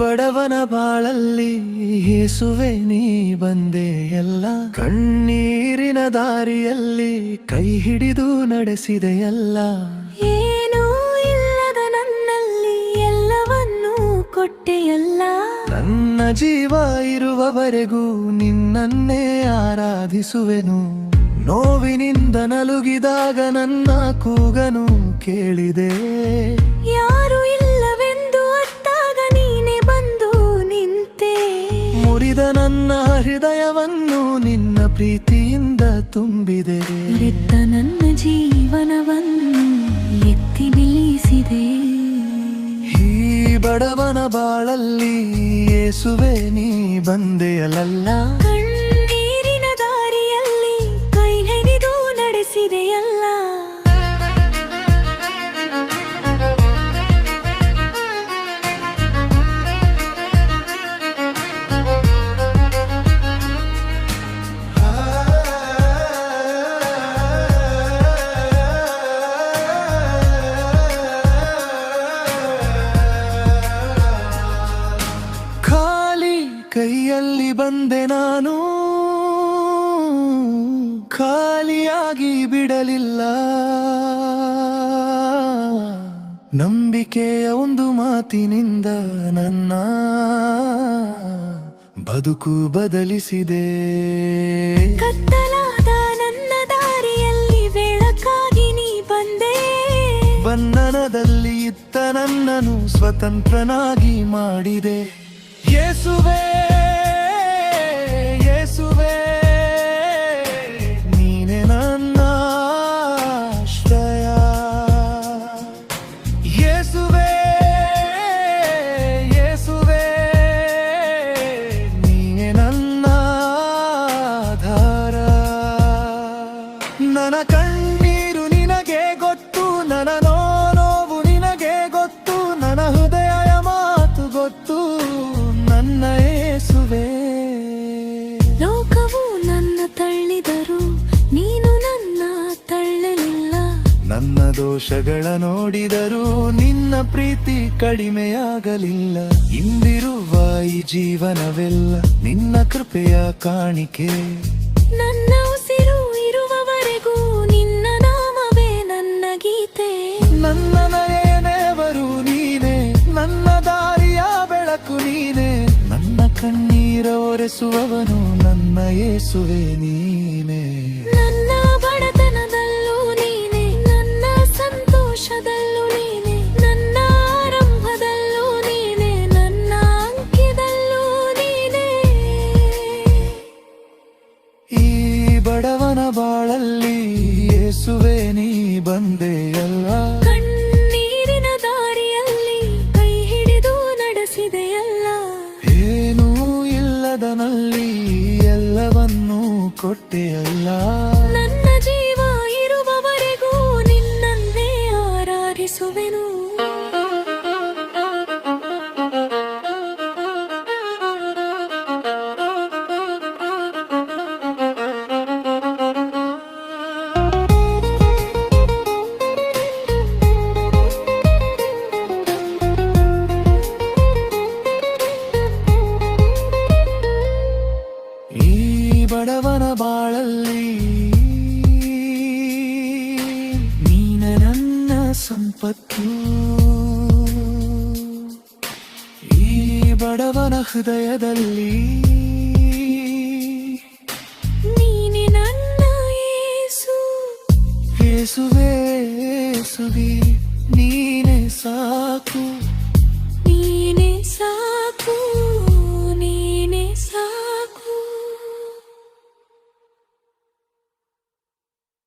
ಬಡವನ ಬಾಳಲ್ಲಿ ಯೇಸುವೆ ನೀ ಬಂದೆ ಎಲ್ಲ. ಕಣ್ಣೀರಿನ ದಾರಿಯಲ್ಲಿ ಕೈ ಹಿಡಿದು ನಡೆಸಿದೆಯಲ್ಲ. ಏನೂ ಇಲ್ಲದ ನನ್ನಲ್ಲಿ ಎಲ್ಲವನ್ನೂ ಕೊಟ್ಟೆಯಲ್ಲ. ನನ್ನ ಜೀವ ಇರುವವರೆಗೂ ನಿನ್ನನ್ನೇ ಆರಾಧಿಸುವೆನು. ನೋವಿನಿಂದ ನಲುಗಿದಾಗ ನನ್ನ ಕೂಗನು ಕೇಳಿದೆ. ಯಾರು ಇಲ್ಲವೆಂದು ಅತ್ತಾಗ ನೀನೆ ಬಂದು ನಿಂತೆ. ಮುರಿದ ನನ್ನ ಹೃದಯವನ್ನು ನಿನ್ನ ಪ್ರೀತಿಯಿಂದ ತುಂಬಿದೆ. ಎತ್ತ ನನ್ನ ಜೀವನವನ್ನು ಎತ್ತಿ ನಿಲ್ಲಿಸಿದೆ. ಈ ಬಡವನ ಬಾಳಲ್ಲಿ ಯೇಸುವೆ ನೀ ಬಂದೆಯಲ್ಲ. ಕಣ್ಣೀರಿನ ದಾರಿಯಲ್ಲಿ ಕೈ ಹಿಡಿದು ನಡೆಸಿದೆಯಲ್ಲ. ಕೈಯಲ್ಲಿ ಬಂದೆ ನಾನು, ಖಾಲಿಯಾಗಿ ಬಿಡಲಿಲ್ಲ. ನಂಬಿಕೆಯ ಒಂದು ಮಾತಿನಿಂದ ನನ್ನ ಬದುಕು ಬದಲಿಸಿದೆ. ಕತ್ತಲಾದ ನನ್ನ ದಾರಿಯಲ್ಲಿ ಬೆಳಕಾಗಿ ನೀ ಬಂದೆ. ಬಂಧನದಲ್ಲಿ ಇದ್ದ ನನ್ನನ್ನು ಸ್ವತಂತ್ರನಾಗಿ ಮಾಡಿದೆ. ಯೇಸುವೇ ಯೇಸುವೇ ನೀನೆ ನನ್ನ ಆಶ್ರಯ. ಯೇಸುವೇ ಯೇಸುವೇ ನೀನೆ ನನ್ನ ಆಧಾರ. ನನ್ನ ಕಣ್ಣೀರು ನಿನಗೆ ಗೊತ್ತು, ನನ್ನ ನೋವು ನಿನಗೆ ಗೊತ್ತು, ನನ್ನ ಹೃದಯ ಮಾತು ಗೊತ್ತು. ನನ್ನ ಯೇಸುವೇ, ಲೋಕವು ನನ್ನ ತಳ್ಳಿದರು ನೀನು ನನ್ನ ತಳ್ಳಲಿಲ್ಲ. ನನ್ನ ದೋಷಗಳ ನೋಡಿದರೂ ನಿನ್ನ ಪ್ರೀತಿ ಕಡಿಮೆಯಾಗಲಿಲ್ಲ. ಇಂದಿರುವ ಈ ಜೀವನವೆಲ್ಲ ನಿನ್ನ ಕೃಪೆಯ ಕಾಣಿಕೆ. ನನ್ನ ಉಸಿರು ಇರುವವರೆಗೂ ನಿನ್ನ ನಾಮವೇ ನನ್ನ ಗೀತೆ. ನನ್ನ ನಯನೆವರು ನೀನೆ, ನನ್ನ ದಾರಿಯ ಬೆಳಕು ನೀನೆ. ನನ್ನ ಕಣ್ಣೀರ ಒರೆಸುವವನು ನನ್ನ ಯೇಸುವೆ ನೀನೆ. ನನ್ನ ಬಡತನದಲ್ಲೂ ನೀನೆ, ನನ್ನ ಸಂತೋಷದಲ್ಲೂ ನೀನೆ, ನನ್ನ ಆರಂಭದಲ್ಲೂ ನೀನೆ, ನನ್ನ ಅಂತ್ಯದಲ್ಲೂ ನೀನೆ. ಈ ಬಡವನ ಬಾಳಲ್ಲಿ ಯೇಸುವೆ ನೀ ಬಂದೆಯಲ್ಲ. ಕಣ್ಣೀರಿನ ದಾರಿಯಲ್ಲಿ ಕೈ ಹಿಡಿದು ನಡೆಸಿದೆಯಲ್ಲ. ಏನೂ ಇಲ್ಲದನಲ್ಲಿ ಎಲ್ಲವನ್ನೂ ಕೊಟ್ಟೆಯಲ್ಲ. ನನ್ನ ಜೀವ ಇರುವವರೆಗೂ ನಿನ್ನನ್ನೇ ಆರಾಧಿಸುವೆನು. ಈ ಬಡವನ ಬಾಳಲ್ಲಿ ನೀನೆ ನನ್ನ ಸಂಪತ್ತು. ಈ ಬಡವನ ಹೃದಯದಲ್ಲಿ ನೀನೆ ನನ್ನ ಯೇಸು. ಯೇಸುವೇ ಯೇಸುವೆ ನೀನೆ ಸಾಕು.